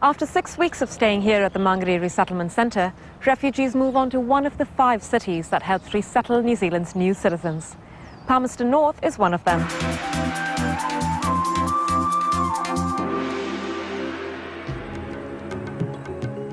After 6 weeks of staying here at the Mangere Resettlement Centre, refugees move on to one of the 5 cities that helped resettle New Zealand's new citizens. Palmerston North is one of them.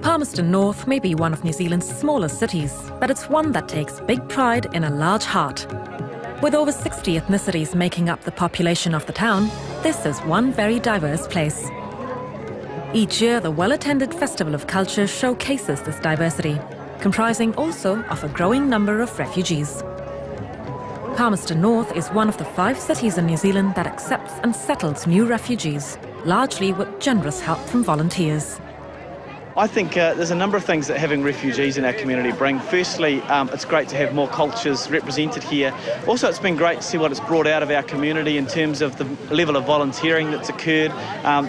Palmerston North may be one of New Zealand's smallest cities, but it's one that takes big pride in a large heart. With over 60 ethnicities making up the population of the town, this is one very diverse place. Each year, the well-attended Festival of Culture showcases this diversity, comprising also of a growing number of refugees. Palmerston North is one of the 5 cities in New Zealand that accepts and settles new refugees, largely with generous help from volunteers. I think there's a number of things that having refugees in our community bring. Firstly, it's great to have more cultures represented here. Also, it's been great to see what it's brought out of our community in terms of the level of volunteering that's occurred.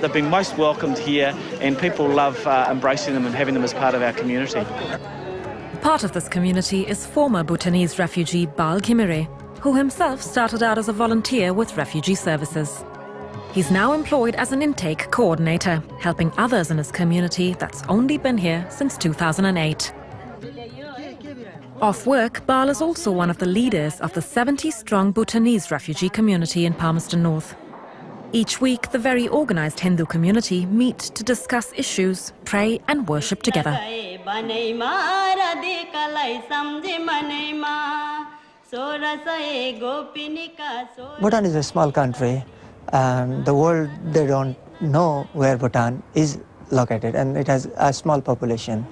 They've been most welcomed here, and people love embracing them and having them as part of our community. Part of this community is former Bhutanese refugee Bal Khimere, who himself started out as a volunteer with refugee services. He's now employed as an intake coordinator, helping others in his community that's only been here since 2008. Off work, Bal is also one of the leaders of the 70-strong Bhutanese refugee community in Palmerston North. Each week, the very organised Hindu community meet to discuss issues, pray and worship together. Bhutan is a small country, and the world, they don't know where Bhutan is located, and it has a small population.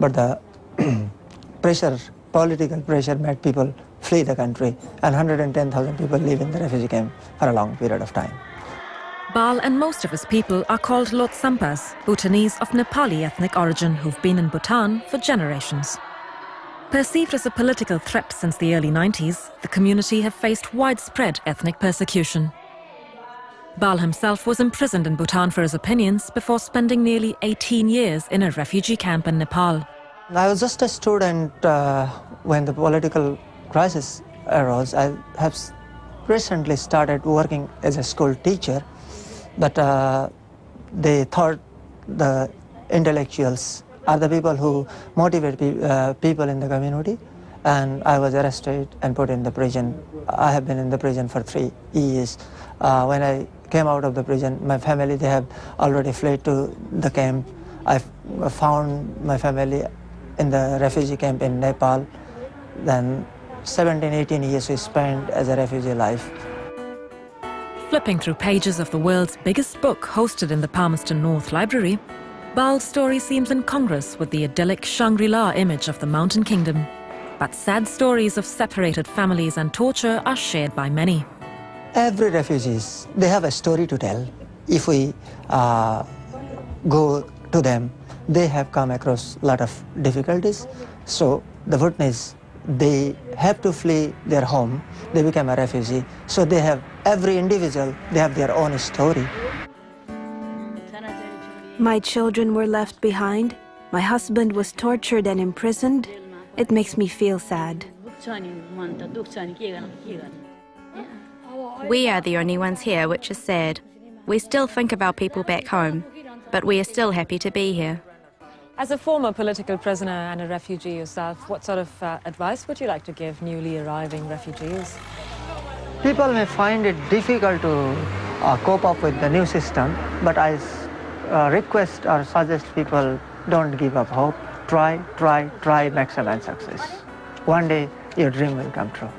But the political pressure made people flee the country, and 110,000 people live in the refugee camp for a long period of time. Bal and most of his people are called Lotsampas, Bhutanese of Nepali ethnic origin who've been in Bhutan for generations. Perceived as a political threat since the early 90s, the community have faced widespread ethnic persecution. Bal himself was imprisoned in Bhutan for his opinions before spending nearly 18 years in a refugee camp in Nepal. I was just a student when the political crisis arose. I have recently started working as a school teacher, but they thought the intellectuals are the people who motivate people in the community, and I was arrested and put in the prison. I have been in the prison for 3 years. When I came out of the prison, my family, they have already fled to the camp. I found my family in the refugee camp in Nepal. Then 17, 18 years we spent as a refugee life. Flipping through pages of the world's biggest book hosted in the Palmerston North Library, Bal's story seems incongruous with the idyllic Shangri-La image of the Mountain Kingdom. But sad stories of separated families and torture are shared by many. Every refugees, they have a story to tell. If we go to them, they have come across a lot of difficulties. So the Bhutanese, they have to flee their home. They become a refugee. So they have, every individual, they have their own story. My children were left behind. My husband was tortured and imprisoned. It makes me feel sad. We are the only ones here, which is sad. We still think of our people back home, but we are still happy to be here. As a former political prisoner and a refugee yourself, what sort of advice would you like to give newly arriving refugees? People may find it difficult to cope up with the new system, but I request or suggest people don't give up hope. Try, maximize success. One day your dream will come true.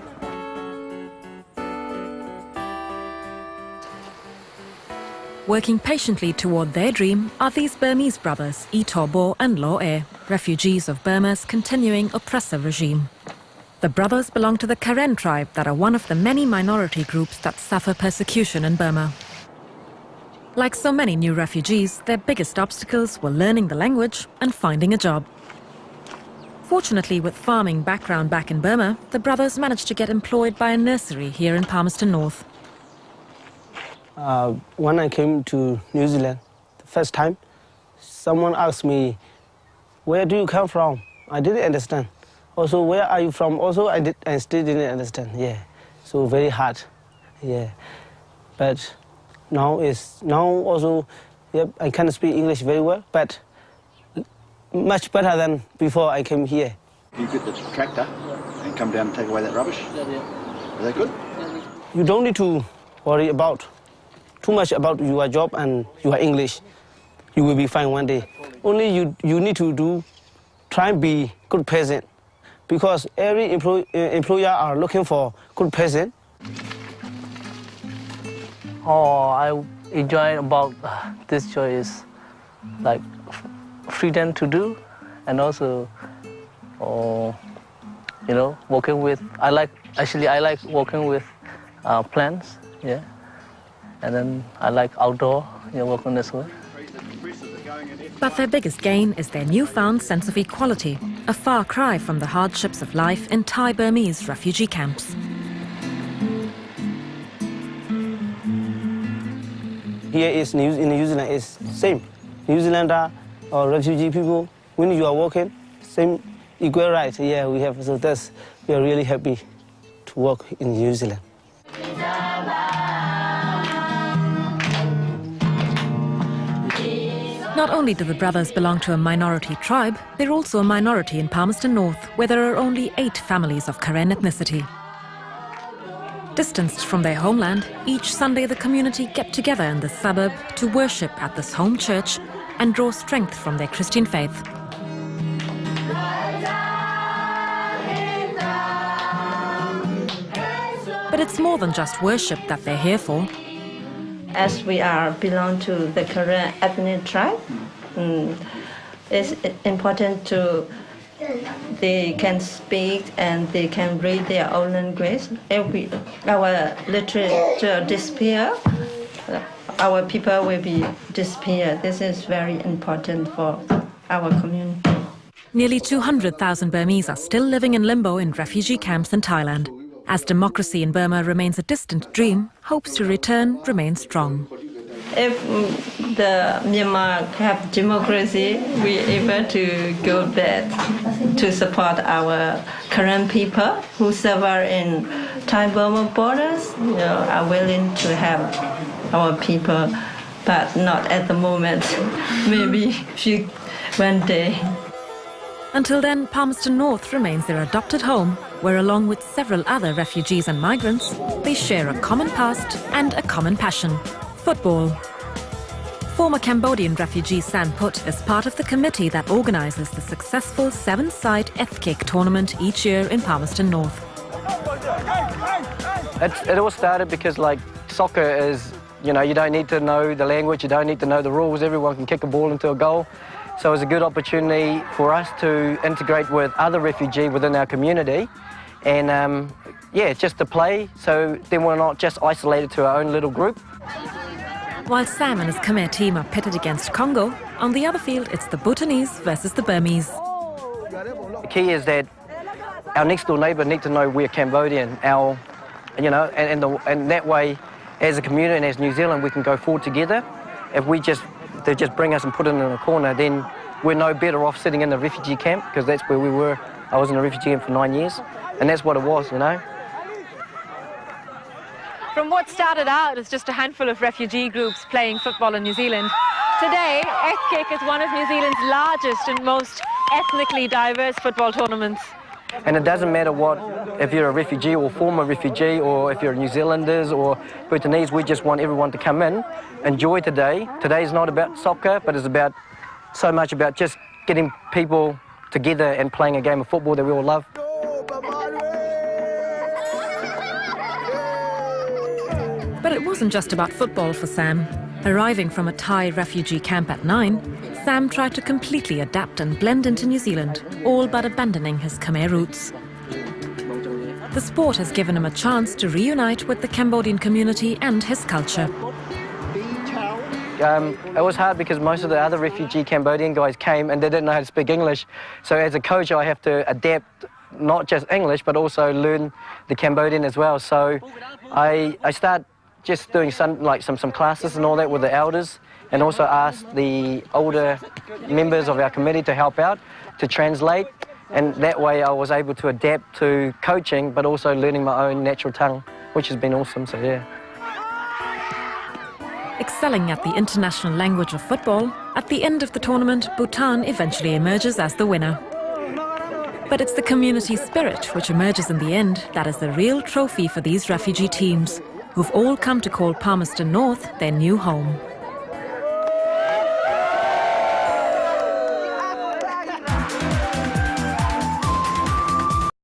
Working patiently toward their dream are these Burmese brothers, Itorbo and Lo'e, refugees of Burma's continuing oppressive regime. The brothers belong to the Karen tribe that are one of the many minority groups that suffer persecution in Burma. Like so many new refugees, their biggest obstacles were learning the language and finding a job. Fortunately, with farming background back in Burma, the brothers managed to get employed by a nursery here in Palmerston North. When I came to New Zealand the first time, someone asked me, "Where do you come from?" I didn't understand. Also, "Where are you from?" Also, I still didn't understand. Yeah, so very hard. Yeah, but now also Yep, I can speak English very well, but much better than before I came here. You get the tractor and come down and take away that rubbish? Is that good? You don't need to worry about too much about your job and your English. You will be fine one day. Only you need to try and be good person, because every employer are looking for good person. Oh, I enjoy about this choice, like freedom to do, and also, working with. I like working with plants, yeah, and then I like outdoor, working as well. But their biggest gain is their newfound sense of equality, a far cry from the hardships of life in Thai Burmese refugee camps. Here in New Zealand is same. New Zealander or refugee people, when you are working, same equal rights. Yeah, we have. So we are really happy to work in New Zealand. Not only do the brothers belong to a minority tribe, they're also a minority in Palmerston North, where there are only 8 families of Karen ethnicity. Distanced from their homeland, each Sunday the community get together in the suburb to worship at this home church and draw strength from their Christian faith. But it's more than just worship that they're here for. As we belong to the Karen ethnic tribe, it's important they can speak and they can read their own language. If our literature disappear, our people will be disappear. This is very important for our community. Nearly 200,000 Burmese are still living in limbo in refugee camps in Thailand. As democracy in Burma remains a distant dream, hopes to return remain strong. If the Myanmar have democracy, we are able to go back to support our current people who suffer in Thai-Burma borders. Are willing to help our people, but not at the moment. Maybe one day. Until then, Palmerston North remains their adopted home, where along with several other refugees and migrants, they share a common past and a common passion: football. Former Cambodian refugee Sam Put is part of the committee that organises the successful 7-side Ethkick tournament each year in Palmerston North. It all started because, soccer is, you don't need to know the language, you don't need to know the rules, everyone can kick a ball into a goal. So it was a good opportunity for us to integrate with other refugees within our community and, just to play, so then we're not just isolated to our own little group. While Sam and his Khmer team are pitted against Congo, on the other field it's the Bhutanese versus the Burmese. The key is that our next door neighbour need to know we're Cambodian, and that way, as a community and as New Zealand, we can go forward together. If they just bring us and put it in a corner, then we're no better off sitting in the refugee camp, because that's where we were. I was in a refugee camp for 9 years, and that's what it was, From what started out as just a handful of refugee groups playing football in New Zealand, today, Ethkick is one of New Zealand's largest and most ethnically diverse football tournaments. And it doesn't matter if you're a refugee or former refugee, or if you're New Zealanders or Bhutanese, we just want everyone to come in, enjoy today. Today is not about soccer, but it's about so much about just getting people together and playing a game of football that we all love. But it wasn't just about football for Sam. Arriving from a Thai refugee camp at 9, Sam tried to completely adapt and blend into New Zealand, all but abandoning his Khmer roots. The sport has given him a chance to reunite with the Cambodian community and his culture. It was hard because most of the other refugee Cambodian guys came and they didn't know how to speak English. So as a coach, I have to adapt not just English, but also learn the Cambodian as well. So I start just doing some classes and all that with the elders, and also asked the older members of our committee to help out, to translate, and that way I was able to adapt to coaching, but also learning my own natural tongue, which has been awesome, so yeah. A excelling at the international language of football, at the end of the tournament, Bhutan eventually emerges as the winner. But it's the community spirit which emerges in the end that is the real trophy for these refugee teams, who've all come to call Palmerston North their new home.